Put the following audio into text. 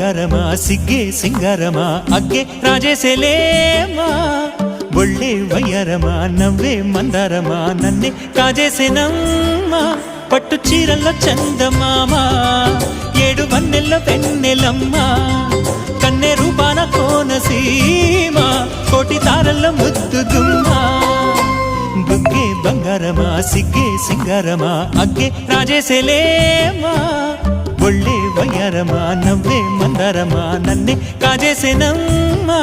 బంగారమా సిగ్గే సింగారమా అగ్గే రాజేసేలేమా ఒళ్ళే వయ్యారమా నవ్వే మందారమా నన్నే కాజేసేనమ్మా పట్టు చీరల్లో చందమామా ఏడు వన్నెల్లో పెన్నెలమ్మా కన్నె రూపాన కోనసీమ కోటి తారల్లో ముద్దుదుమ్మా బుగ్గే బంగారమా సిగ్గే సింగారమా అగ్గే రాజేసేలేమా ఒళ్ళే వయ్యారమా నవ్వే మందారమా నన్నే కాజేసేనమ్మా